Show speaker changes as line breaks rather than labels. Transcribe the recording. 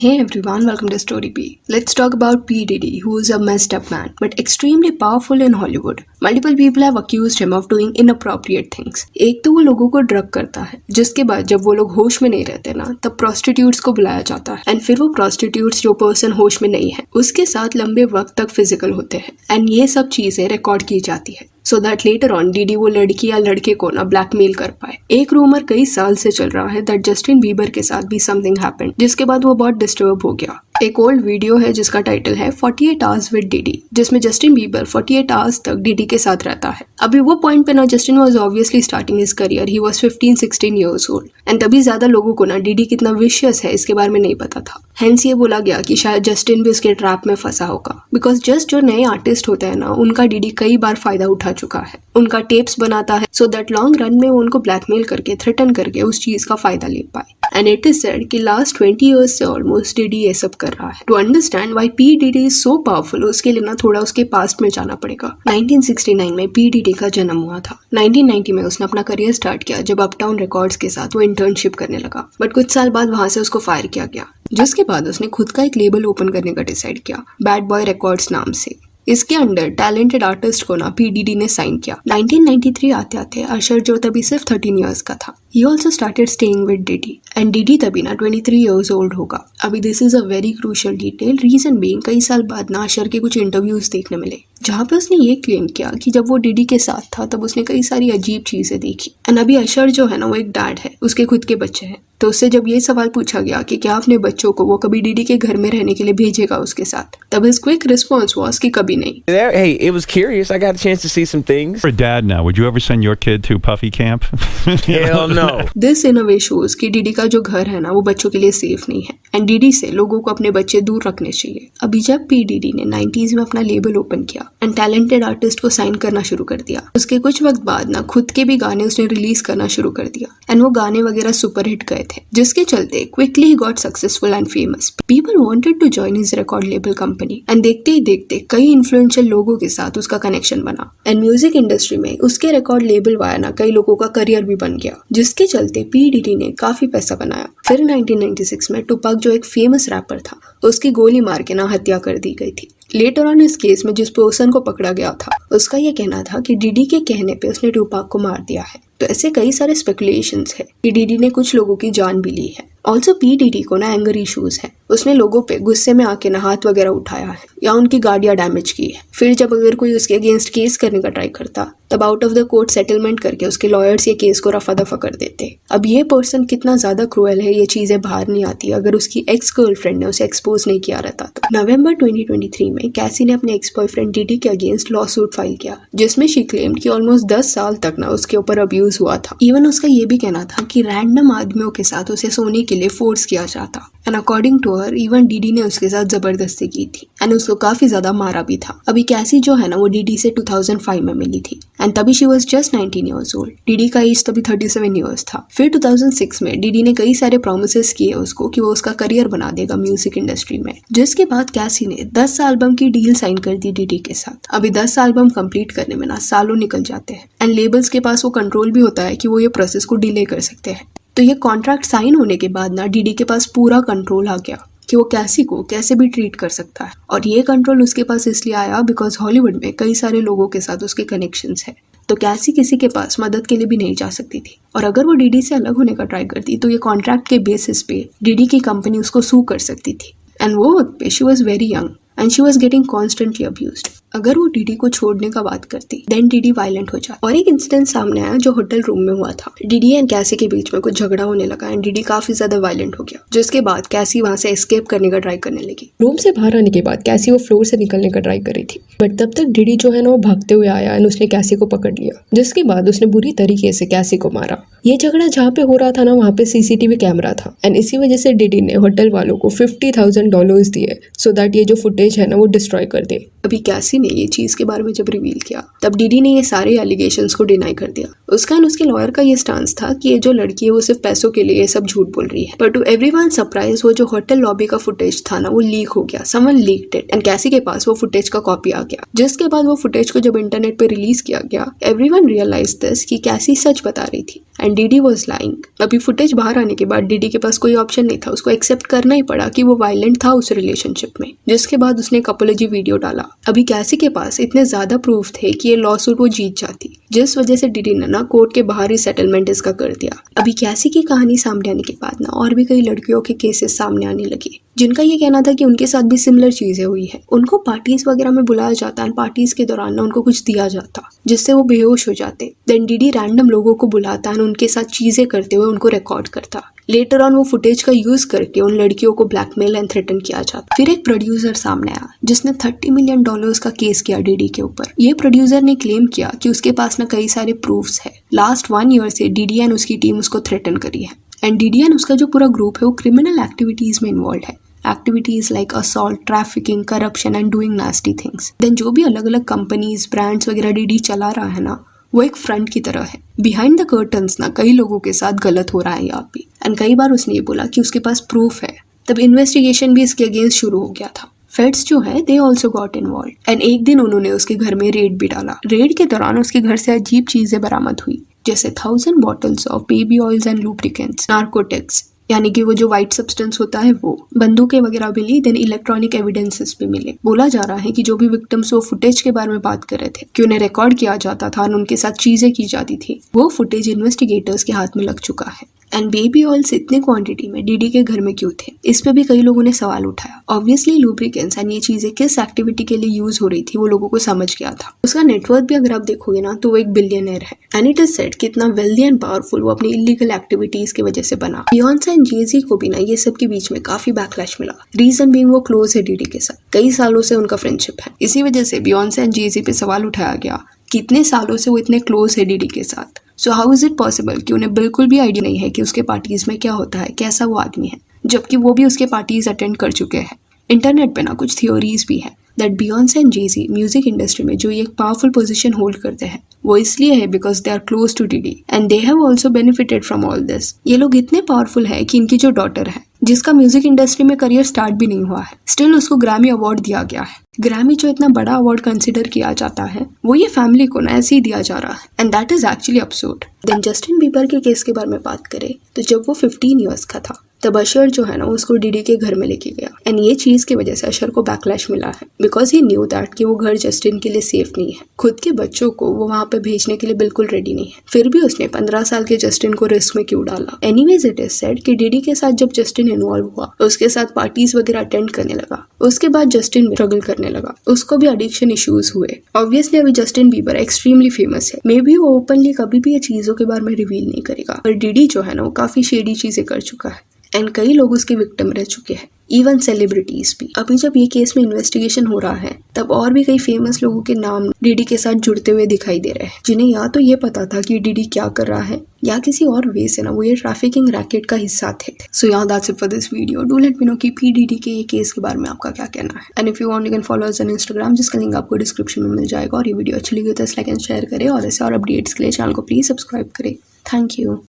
Hey everyone, welcome to Story P. Let's talk about P. Diddy, who is a messed up man, but extremely powerful in Hollywood. Multiple people have accused him of doing inappropriate things. एक तो वो लोगों को drug करता है, जिसके बाद जब वो लोग होश में नहीं रहते ना, तब प्रोस्टिट्यूट्स को बुलाया जाता है, एंड फिर वो प्रोस्टिट्यूट्स जो पर्सन होश में नहीं है, उसके साथ लंबे वक्त तक फिजिकल होते हैं, एंड ये सब चीजें रिकॉर्ड की जाती है so that later on DD वो लड़की या लड़के को ना ब्लैकमेल कर पाए। एक रूमर कई साल से चल रहा है दैट जस्टिन बीबर के साथ भी समथिंग हैपेंड, जिसके बाद वो बहुत डिस्टर्ब हो गया। एक ओल्ड वीडियो है जिसका टाइटल है 48 आवर्स विद डीडी, जिसमें जस्टिन बीबर 48 आवर्स तक डीडी के साथ रहता है। अभी वो पॉइंट पे ना Justin was obviously starting his career, he was 15-16 years old, and तभी ज्यादा लोगों को ना डीडी कितना विशियस है इसके बारे में नहीं पता था। हेंस ये बोला गया कि शायद जस्टिन भी उसके ट्रैप में फंसा होगा, बिकॉज जस्ट जो नए आर्टिस्ट होते हैं ना, उनका डीडी कई बार फायदा उठा चुका है, उनका टेप्स बनाता है सो दैट लॉन्ग रन में वो उनको ब्लैकमेल करके थ्रेटन करके उस चीज का फायदा ले पाए। एंड इट इज सेड कि लास्ट 20 इयर्स से ऑलमोस्ट डीडी ये सब कर रहा है। To understand why P Diddy is so powerful, उसके लिए ना थोड़ा उसके पास्ट में जाना पड़ेगा। 1969 में पी डीडी का जन्म हुआ था। 1990 में उसने अपना करियर स्टार्ट किया जब अपटाउन रिकॉर्ड्स के साथ वो इंटर्नशिप करने लगा, बट कुछ साल बाद वहां से उसको फायर किया गया, जिसके बाद उसने खुद का एक लेबल ओपन करने का डिसाइड किया, बैड बॉय रिकॉर्ड्स नाम से। इसके अंडर टैलेंटेड आर्टिस्ट को ना पी डीडी ने साइन किया। 1993 आते आते अशर जो तभी सिर्फ 13 इयर्स का था, he also started staying with Diddy, and Diddy तभी ना 23 इयर्स ओल्ड होगा। अभी this is a very crucial detail, reason being कई साल बाद ना अशर के कुछ इंटरव्यूज देखने मिले जहाँ पे उसने ये क्लेम किया कि जब वो डीडी के साथ था तब उसने कई सारी अजीब चीजें देखी। एंड अभी अशर जो है ना वो एक डैड है, उसके खुद के बच्चे हैं, तो उससे जब ये सवाल पूछा गया कि क्या अपने बच्चों को वो कभी डीडी के घर में रहने के लिए भेजेगा उसके साथ, तब his quick response was कि कभी नहीं।
Hey, it was curious. I got a chance to see some things.
You're a dad now. Would you ever send your kid to Puffy camp?
Hell no.
This in a way shows कि DD का जो घर है ना वो बच्चों के लिए सेफ नहीं है, एंड डीडी से लोगों को अपने बच्चे दूर रखने चाहिए। अभी जब पी डीडी ने 90s में अपना लेबल ओपन किया एंड टैलेंटेड आर्टिस्ट को साइन करना शुरू कर दिया, उसके कुछ वक्त बाद ना खुद के भी गाने उसने रिलीज करना शुरू कर दिया, एंड वो गाने वगैरह सुपर हिट गए थे, जिसके चलते quickly he got successful and famous. People wanted to join his record label company, and देखते ही देखते कई influential लोगों के साथ उसका कनेक्शन बना, एंड म्यूजिक इंडस्ट्री में उसके रिकॉर्ड लेबल वाया ना कई लोगों का करियर भी बन गया, जिसके चलते पी डीडी ने काफी पैसा बनाया। फिर 1996 में टुपाक जो एक फेमस रैपर था, उसकी गोली मार के ना हत्या कर दी गई थी। लेटर ऑन इस केस में जिस पर्सन को पकड़ा गया था, उसका यह कहना था कि डीडी के कहने पे उसने टुपाक को मार दिया है। तो ऐसे कई सारे स्पेकुलेशंस है कि डीडी ने कुछ लोगों की जान भी ली है। ऑल्सो पी डीडी को ना एंगर इश्यूज है, उसने लोगों पे गुस्से में आके ना हाथ वगैरह उठाया है या उनकी गाड़ियां डैमेज की है। फिर जब अगर कोई उसके अगेंस्ट केस करने का ट्राई करता, तब out of the court settlement करके उसके लॉयर्स ये केस को रफा दफा कर देते। अब ये पर्सन कितना ज्यादा क्रूएल है ये चीजें बाहर नहीं आती अगर उसकी एक्स गर्लफ्रेंड ने उसे एक्सपोज नहीं किया रहता तो। नवंबर 2023 में कैसी ने अपने एक्स बॉयफ्रेंड डीडी के अगेंस्ट लॉ सूट फाइल किया, जिसमें शी क्लेम्ड कि ऑलमोस्ट 10 साल तक ना उसके ऊपर अब्यूज हुआ था। इवन उसका ये भी कहना था कि रैंडम आदमियों के साथ उसे सोने के लिए फोर्स किया जाता, and according to her even Diddy ने उसके साथ जबरदस्ती की थी, एंड उसको काफी ज्यादा मारा भी था। अभी कैसी जो है ना वो डीडी से 2005 में मिली थी, एंड तभी she was just 19 years old. DD का एज तभी 37 इयर्स था। फिर 2006 में डीडी ने कई सारे प्रोमिसेस किए उसको कि वो उसका करियर बना देगा म्यूजिक इंडस्ट्री में, जिसके बाद कैसी ने 10 एल्बम की डील साइन कर दी डीडी के साथ। अभी 10 एल्बम कंप्लीट करने में ना सालों निकल जाते हैं, एंड लेबल्स के पास वो कंट्रोल भी होता है कि वो ये प्रोसेस को डिले कर सकते हैं। तो ये कॉन्ट्रैक्ट साइन होने के बाद ना डीडी के पास पूरा कंट्रोल आ गया कि वो कैसी को कैसे भी ट्रीट कर सकता है, और ये कंट्रोल उसके पास इसलिए आया बिकॉज हॉलीवुड में कई सारे लोगों के साथ उसके कनेक्शंस है। तो कैसी किसी के पास मदद के लिए भी नहीं जा सकती थी, और अगर वो डीडी से अलग होने का ट्राई करती तो ये कॉन्ट्रैक्ट के बेसिस पे डीडी की कंपनी उसको सू कर सकती थी। एंड वो वक्त पे she was very young and she was getting constantly abused. अगर वो डीडी को छोड़ने का बात करती देन डीडी वायलेंट हो जाती। और एक इंसिडेंट सामने आया जो होटल रूम में हुआ था। डीडी एंड कैसी के बीच में कुछ झगड़ा होने लगा एंड डीडी काफी ज्यादा वायलेंट हो गया, जिसके बाद कैसी वहां से एस्केप करने का ट्राई करने लगी। रूम से बाहर आने के बाद कैसी वो फ्लोर से निकलने का ट्राई कर रही थी, बट तब तक डीडी जो है ना वो भागते हुए आया एंड उसने कैसी को पकड़ लिया, जिसके बाद उसने बुरी तरीके से कैसी को मारा। ये झगड़ा जहाँ पे हो रहा था ना वहाँ पे सीसीटीवी कैमरा था, एंड इसी वजह से डीडी ने होटल वालों को $50,000 दिए सो दैट ये जो फुटेज है ना वो डिस्ट्रॉय कर दे। अभी कैसी ने ये चीज के बारे में जब रिवील किया तब डीडी ने ये सारे एलिगेशंस को डिनाई कर दिया। उसका एंड उसके लॉयर का ये स्टांस था कि ये जो लड़की है वो सिर्फ पैसों के लिए ये सब झूठ बोल रही है। बट टू एवरीवन सरप्राइज वो जो होटल लॉबी का फुटेज था ना वो लीक हो गया। समवन लीक्ड इट एंड कैसी के पास वो फुटेज का कॉपी आ गया। जिसके बाद वो फुटेज को जब इंटरनेट पे रिलीज किया गया एवरीवन रियलाइज दिस कि कैसी सच बता रही थी एंड डीडी वाज लाइंग। अभी फुटेज बाहर आने के बाद डीडी के पास कोई ऑप्शन नहीं था, उसको एक्सेप्ट करना ही पड़ा कि वो वायलेंट था उस रिलेशनशिप में। जिसके बाद उसने एक अपॉलॉजी वीडियो डाला। अभी कैसी के पास इतने ज्यादा प्रूफ थे कि ये लॉ सूट वो जीत जाती, जिस वजह से डीडी ने ना कोर्ट के बाहर ही सेटलमेंट इसका कर दिया। अभी कैसी की कहानी सामने आने के बाद ना और भी कई लड़कियों के केसेस सामने आने लगे जिनका ये कहना था कि उनके साथ भी सिमिलर चीजें हुई है। उनको पार्टीज वगैरह में बुलाया जाता है, पार्टीज के दौरान ना उनको कुछ दिया जाता जिससे वो बेहोश हो जाते। देन डीडी रैंडम लोगों को बुलाता है, उनके साथ चीजें करते हुए उनको रिकॉर्ड करता। लेटर ऑन वो फुटेज का यूज करके उन लड़कियों को ब्लैकमेल एंड थ्रेटन किया जाता। फिर एक प्रोड्यूसर सामने आया जिसने $30 मिलियन का केस किया डीडी के ऊपर। ये प्रोड्यूसर ने क्लेम किया कि उसके पास ना कई सारे प्रूफ्स है। लास्ट 1 ईयर से डीडी एंड उसकी टीम उसको थ्रेटन करी है एंड डीडी एंड उसका जो पूरा ग्रुप है वो क्रिमिनल एक्टिविटीज में इन्वॉल्व है। Activities like assault, trafficking, corruption and doing nasty things. Then जो भी अलग अलग कंपनीज, ब्रांड्स वगैरह डीडी चला रहा है ना वो एक फ्रंट की तरह है। बिहाइंड द कर्टन्स ना कई लोगों के साथ गलत हो रहा है यहाँ पे एंड कई बार उसने ये बोला कि उसके पास प्रूफ है। तब इन्वेस्टिगेशन भी इसके अगेंस्ट शुरू हो गया था। फेड्स जो है they also got involve and एक दिन उन्होंने उसके घर में रेड भी डाला। रेड के दौरान उसके घर से अजीब चीजें बरामद हुई जैसे 1000 bottles of baby oils and lubricants, narcotics यानी कि वो जो व्हाइट सब्सटेंस होता है वो, बंदूकें वगैरह मिली। देन इलेक्ट्रॉनिक एविडेंसेस भी मिले। बोला जा रहा है कि जो भी विक्टिम्स वो फुटेज के बारे में बात कर रहे थे कि उन्हें रिकॉर्ड किया जाता था और उनके साथ चीजें की जाती थी, वो फुटेज इन्वेस्टिगेटर्स के हाथ में लग चुका है। एंड बेबी ऑयल्स इतने क्वांटिटी में डीडी के घर में क्यों थे, इस पे भी कई लोगों ने सवाल उठाया। ऑब्वियसली लुब्रिकेंट्स एंड ये चीजें किस एक्टिविटी के लिए यूज हो रही थी वो लोगों को समझ गया था। उसका नेटवर्क भी अगर आप देखोगे ना तो वो एक बिलियनर है एंड इट इज सेड कि इतना वेल्दी एंड पावरफुल वो अपनी इलीगल एक्टिविटीज की वजह से बना। बियॉन्से एंड जे-ज़ी को भी ना ये सब के बीच में काफी बैकलैश मिला। रीजन बीइंग वो क्लोज है डीडी के साथ, कई सालों से उनका फ्रेंडशिप है। इसी वजह से बियॉन्से एंड जे-ज़ी पे सवाल उठाया गया कितने सालों से वो इतने क्लोज है डीडी के साथ। So how is it possible कि उन्हें बिल्कुल भी आइडिया नहीं है कि उसके पार्टीज में क्या होता है, कैसा वो आदमी है, जबकि वो भी उसके पार्टीज अटेंड कर चुके हैं। इंटरनेट पे ना कुछ थियोरीज भी है that Beyonce and Jay-Z music industry में जो ये एक पावरफुल पोजीशन होल्ड करते हैं वो इसलिए है because they are close to Diddy and they have also benefited from all this. ये लोग इतने पावरफुल है कि इनकी जो डॉटर है जिसका म्यूजिक इंडस्ट्री में करियर स्टार्ट भी नहीं हुआ है, स्टिल उसको ग्रैमी अवार्ड दिया गया है। ग्रैमी जो इतना बड़ा अवार्ड कंसिडर किया जाता है वो ये फैमिली को ना ऐसे ही दिया जा रहा है and that is actually absurd. Then Justin Bieber के केस के बारे में बात करें तो जब वो 15 ईयर्स का था तब अशर जो है ना उसको डीडी के घर में लेके गया एंड ये चीज की वजह से अशर को बैकलैश मिला है बिकॉज ही न्यू दैट कि वो घर जस्टिन के लिए सेफ नहीं है। खुद के बच्चों को वो वहां पे भेजने के लिए बिल्कुल रेडी नहीं है, फिर भी उसने 15 साल के जस्टिन को रिस्क में क्यों डाला। एनीवेज इट इज सेड कि डीडी के साथ जब जस्टिन इन्वॉल्व हुआ उसके साथ पार्टीज वगैरह अटेंड करने लगा। उसके बाद जस्टिन में स्ट्रगल करने लगा, उसको भी एडिक्शन इश्यूज हुए। ऑब्वियसली अभी जस्टिन बीबर एक्सट्रीमली फेमस है, मे बी वो ओपनली कभी भी ये चीजों के बारे में रिवील नहीं करेगा, पर डीडी जो है ना वो काफी शेडी चीजें कर चुका है एंड कई लोग उसके विक्टिम रह चुके हैं, इवन सेलिब्रिटीज भी। अभी जब ये केस में इन्वेस्टिगेशन हो रहा है तब और भी कई फेमस लोगों के नाम डीडी के साथ जुड़ते हुए दिखाई दे रहे हैं जिन्हें या तो ये पता था कि डीडी क्या कर रहा है या किसी और वे से ना वो ये ट्रैफिकिंग रैकेट का हिस्सा थे। सो या that's it for this video. Do let me know कि पीडीडी के ये केस के बारे में आपका क्या कहना है and if you want you can follow us on Instagram जिसका लिंक आपको डिस्क्रिप्शन में मिल जाएगा। और ये वीडियो अच्छी लगी हो तो लाइक एंड शेयर करें और ऐसे और अपडेट्स के लिए चैनल को प्लीज सब्सक्राइब करें। Thank you.